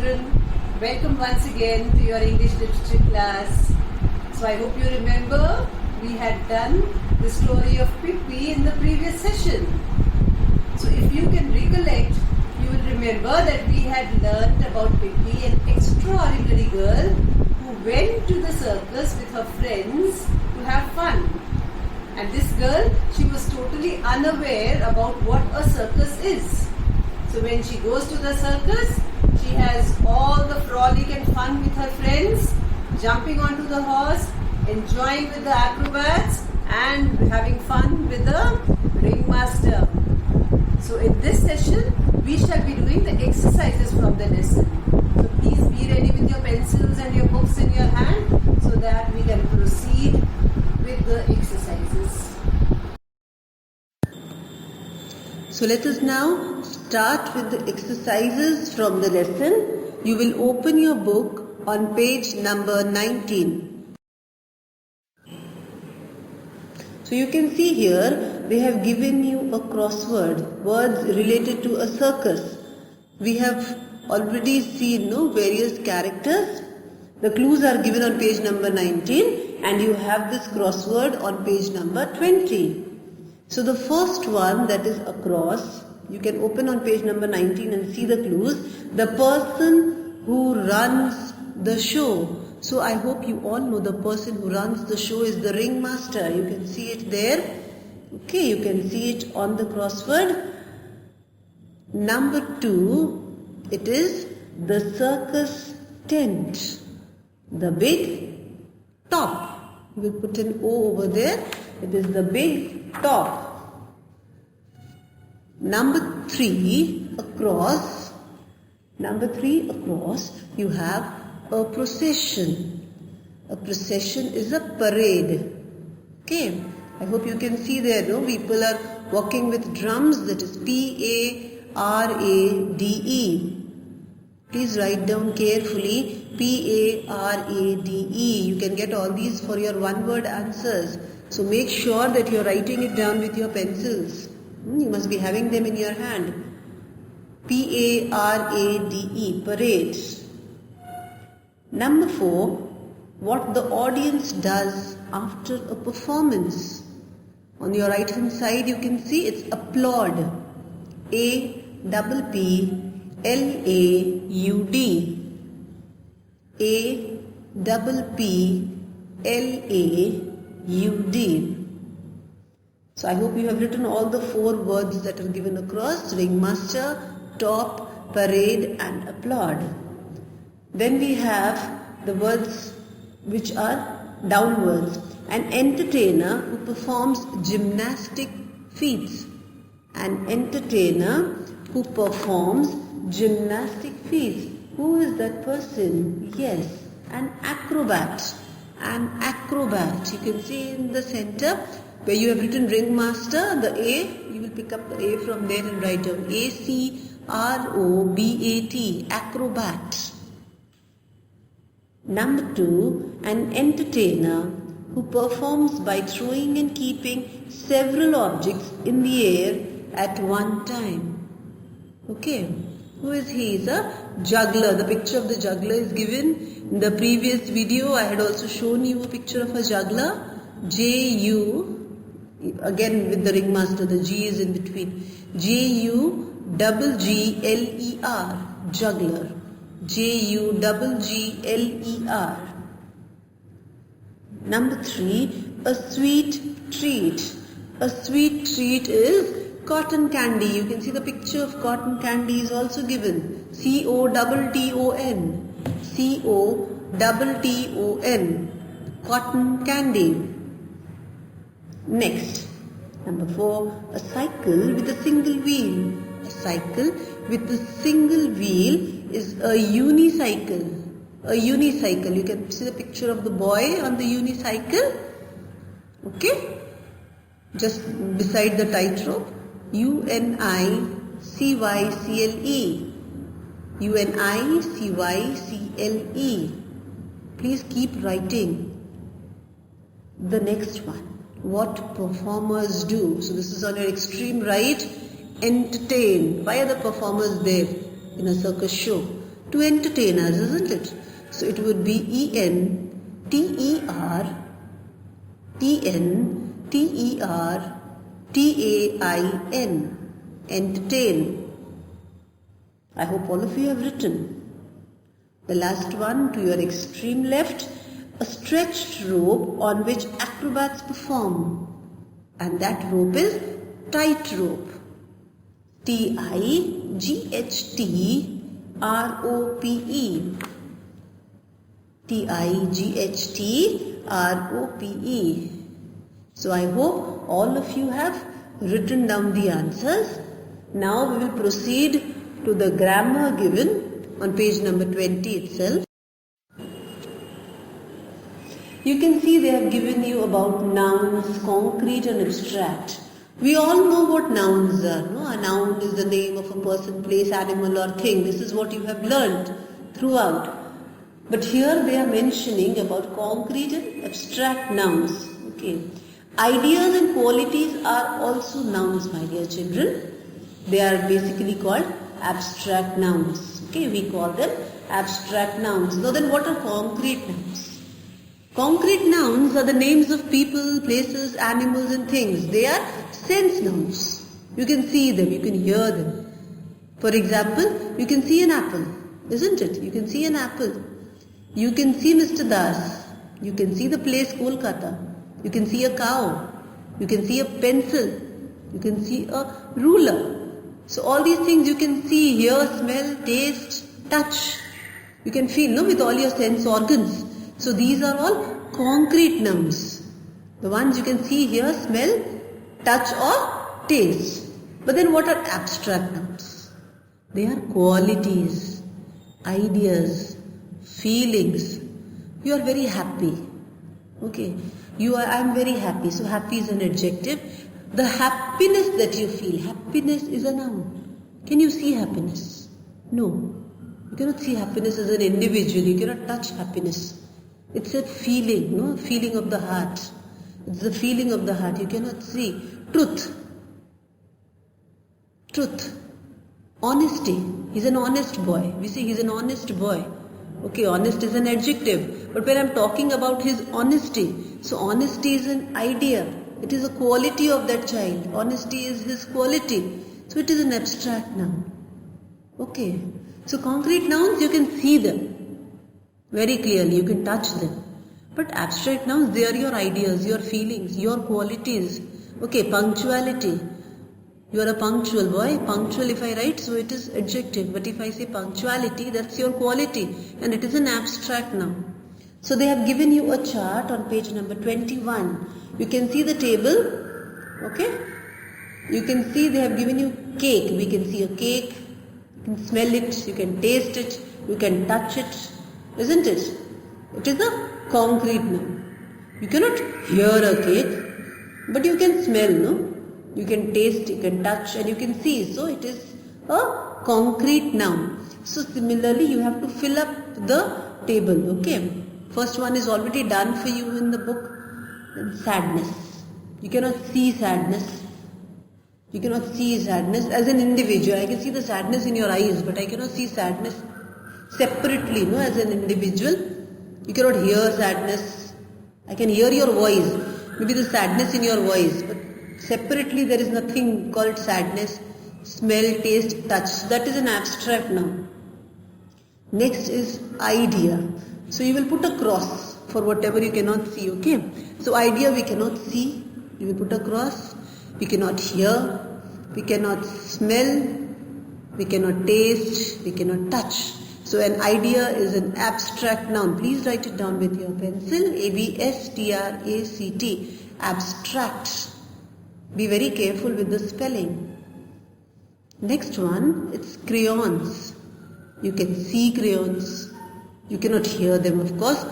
children, welcome once again to your English literature class. So I hope you remember we had done the story of Pippi in the previous session. So if you can recollect, you will remember that we had learnt about Pippi, an extraordinary girl who went to the circus with her friends to have fun. And this girl, she was totally unaware about what a circus is. So when she goes to the circus, she has all the frolic and fun with her friends, jumping onto the horse, enjoying with the acrobats and having fun with the ringmaster. So in this session, we shall be doing the exercises from the lesson. So please be ready with your pencils and your books in your hand so that we can proceed with the exercises. So let us now start with the exercises from the lesson. You will open your book on page number 19. So you can see here they have given you a crossword, words related to a circus. We have already seen various characters. The clues are given on page number 19 and you have this crossword on page number 20. So the first one, that is across, you can open on page number 19 and see the clues. The person who runs the show. So I hope you all know the person who runs the show is the ringmaster. You can see it there. Okay, you can see it on the crossword. Number 2, it is the circus tent. The big top. We will put an O over there. It is the big top. Number 3 across. Number 3 across, you have a procession. A procession is a parade. Okay, I hope you can see there. People are walking with drums. That is P-A-R-A-D-E. Please write down carefully P-A-R-A-D-E. You can get all these for your one-word answers. So make sure that you are writing it down with your pencils. You must be having them in your hand. P-A-R-A-D-E, parade. Number 4, what the audience does after a performance. On your right hand side you can see it's applaud. A-P-P-L-A-U-D. A-P-P-L-A-U-D. So I hope you have written all the 4 words that are given across: ringmaster, top, parade and applaud. Then we have the words which are downwards. An entertainer who performs gymnastic feats. An entertainer who performs gymnastic feats. Who is that person? Yes, an acrobat. An acrobat. You can see in the center where you have written ringmaster, the A, you will pick up the A from there and write down A-C-R-O-B-A-T, acrobat. Number 2, an entertainer who performs by throwing and keeping several objects in the air at one time. Okay, who is he? He is a juggler. The picture of the juggler is given in the previous video. I had also shown you a picture of a juggler. J-U, again with the ringmaster, the G is in between. J-U-G-G-L-E-R, juggler. J-U-G-G-L-E-R. Number 3, a sweet treat. A sweet treat is cotton candy. You can see the picture of cotton candy is also given. C-O-T-T-O-N. C-O-T-T-O-N. Cotton candy. Next, number 4, a cycle with a single wheel. A cycle with a single wheel is a unicycle. A unicycle. You can see the picture of the boy on the unicycle. Okay? Just beside the tightrope. U-N-I-C-Y-C-L-E. U-N-I-C-Y-C-L-E. Please keep writing. The next one. What performers do. So this is on your extreme right. Entertain. Why are the performers there in a circus show? To entertain us, isn't it? So it would be ENTERTAIN. Entertain. I hope all of you have written. The last one, to your extreme left, a stretched rope on which acrobats perform. And that rope is tightrope. TIGHTROPE. TIGHTROPE. So I hope all of you have written down the answers. Now we will proceed to the grammar given on page number 20 itself. You can see they have given you about nouns, concrete and abstract. We all know what nouns are. No? A noun is the name of a person, place, animal or thing. This is what you have learnt throughout. But here they are mentioning about concrete and abstract nouns. Okay. Ideas and qualities are also nouns, my dear children. They are basically called abstract nouns. Okay, we call them abstract nouns. Now then, what are concrete nouns? Concrete nouns are the names of people, places, animals and things. They are sense nouns. You can see them, you can hear them. For example, you can see an apple, isn't it? You can see an apple. You can see Mr. Das. You can see the place Kolkata. You can see a cow. You can see a pencil. You can see a ruler. So all these things you can see, hear, smell, taste, touch. You can feel, no, with all your sense organs. So these are all concrete nouns. The ones you can see, hear, smell, touch or taste. But then what are abstract nouns? They are qualities, ideas, feelings. You are very happy. Okay. I am very happy. So happy is an adjective. The happiness that you feel, happiness is a noun. Can you see happiness? No. You cannot see happiness as an individual. You cannot touch happiness. It's a feeling, no? Feeling of the heart. It's the feeling of the heart. You cannot see. Truth. Truth. Honesty. He's an honest boy. We say he's an honest boy. Okay, honest is an adjective. But when I'm talking about his honesty, so honesty is an idea. It is a quality of that child. Honesty is his quality. So it is an abstract noun. Okay. So concrete nouns, you can see them very clearly. You can touch them. But abstract nouns, they are your ideas, your feelings, your qualities. Okay, punctuality. You are a punctual boy. Punctual if I write, so it is adjective. But if I say punctuality, that's your quality. And it is an abstract noun. So they have given you a chart on page number 21. You can see the table. Okay. You can see they have given you cake. We can see a cake. You can smell it. You can taste it. You can touch it. Isn't it? It is a concrete noun. You cannot hear a cake, but you can smell, no? You can taste, you can touch and you can see. So it is a concrete noun. So similarly you have to fill up the table. Okay. First one is already done for you in the book. Sadness. You cannot see sadness. You cannot see sadness as an individual. I can see the sadness in your eyes, but I cannot see sadness separately, no, as an individual. You cannot hear sadness. I can hear your voice, maybe the sadness in your voice, but separately there is nothing called sadness. Smell, taste, touch. That is an abstract noun. Next is idea. So you will put a cross for whatever you cannot see, okay? So idea we cannot see. You will put a cross. We cannot hear. We cannot smell. We cannot taste. We cannot touch. So an idea is an abstract noun. Please write it down with your pencil. ABSTRACT. Abstract. Be very careful with the spelling. Next one, it's crayons. You can see crayons. You cannot hear them, of course.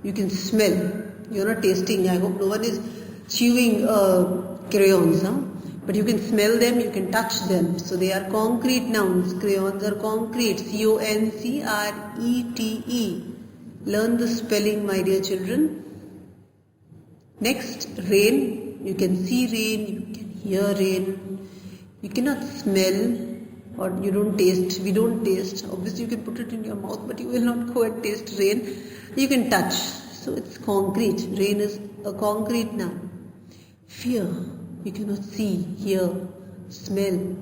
You can smell. You're not tasting. I hope no one is chewing crayons. Huh? But you can smell them, you can touch them. So they are concrete nouns. Crayons are concrete. CONCRETE. Learn the spelling, my dear children. Next, rain. You can see rain, you can hear rain. You cannot smell, or you don't taste, we don't taste. Obviously you can put it in your mouth, but you will not go and taste rain. You can touch. So it's concrete. Rain is a concrete noun. Fear, you cannot see, hear, smell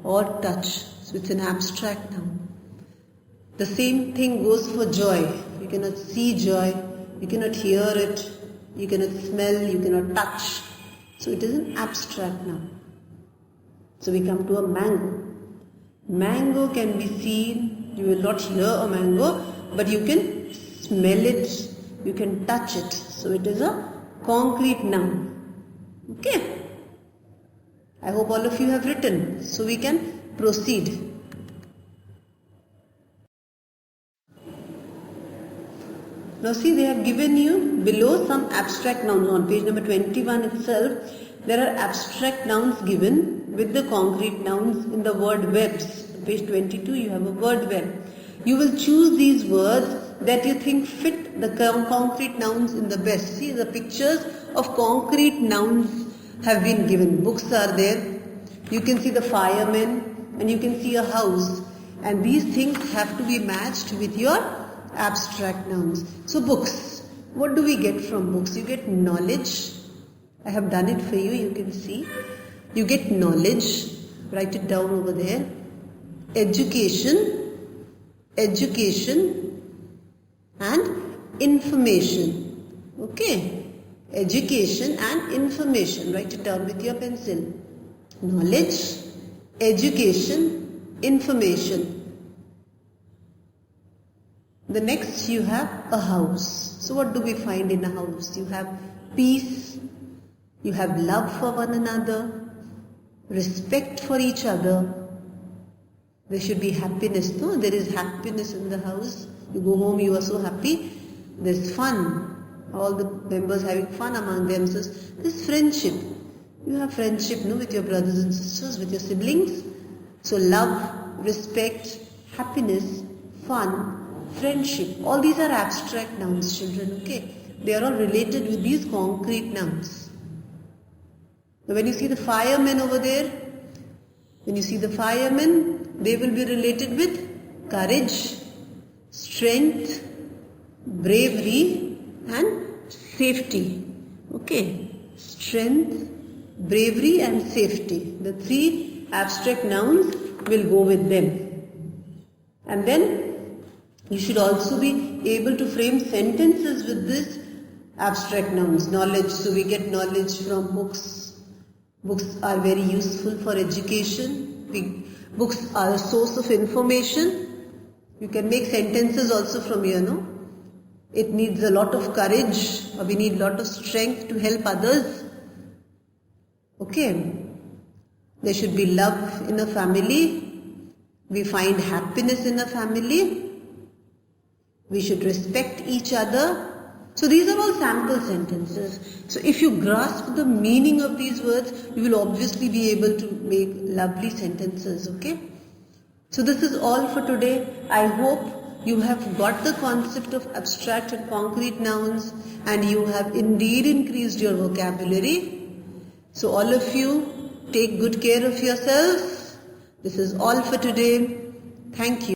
or touch. So it's an abstract noun. The same thing goes for joy. You cannot see joy, you cannot hear it, you cannot smell, you cannot touch. So it is an abstract noun. So we come to a mango. Mango can be seen, you will not hear a mango, but you can smell it, you can touch it. So it is a concrete noun. Okay. I hope all of you have written. So we can proceed. Now see, they have given you below some abstract nouns. On page number 21 itself, there are abstract nouns given with the concrete nouns in the word webs. Page 22, you have a word web. You will choose these words that you think fit the concrete nouns in the best. See, the pictures of concrete nouns have been given. Books are there. You can see the firemen and you can see a house. And these things have to be matched with your abstract nouns. So books, what do we get from books? You get knowledge. I have done it for you, you can see. You get knowledge, write it down over there. Education and information. Okay, education and information, write it down with your pencil. Knowledge, education, information. The next you have a house. So what do we find in a house? You have peace, you have love for one another, respect for each other. There should be happiness, no? There is happiness in the house. You go home, you are so happy. There's fun. All the members having fun among themselves. There's friendship. You have friendship, no? With your brothers and sisters, with your siblings. So love, respect, happiness, fun, friendship, all these are abstract nouns, children, okay? They are all related with these concrete nouns. Now when you see the firemen over there, when you see the firemen, they will be related with courage, strength, bravery and safety. Okay? Strength, bravery and safety. The three abstract nouns will go with them. And then you should also be able to frame sentences with this abstract nouns. Knowledge, so we get knowledge from books. Books are very useful for education. Books are a source of information. You can make sentences also from here, no? It needs a lot of courage, or we need a lot of strength to help others. Okay. There should be love in a family. We find happiness in a family. We should respect each other. So these are all sample sentences. So if you grasp the meaning of these words, you will obviously be able to make lovely sentences, okay? So this is all for today. I hope you have got the concept of abstract and concrete nouns and you have indeed increased your vocabulary. So all of you, take good care of yourselves. This is all for today. Thank you.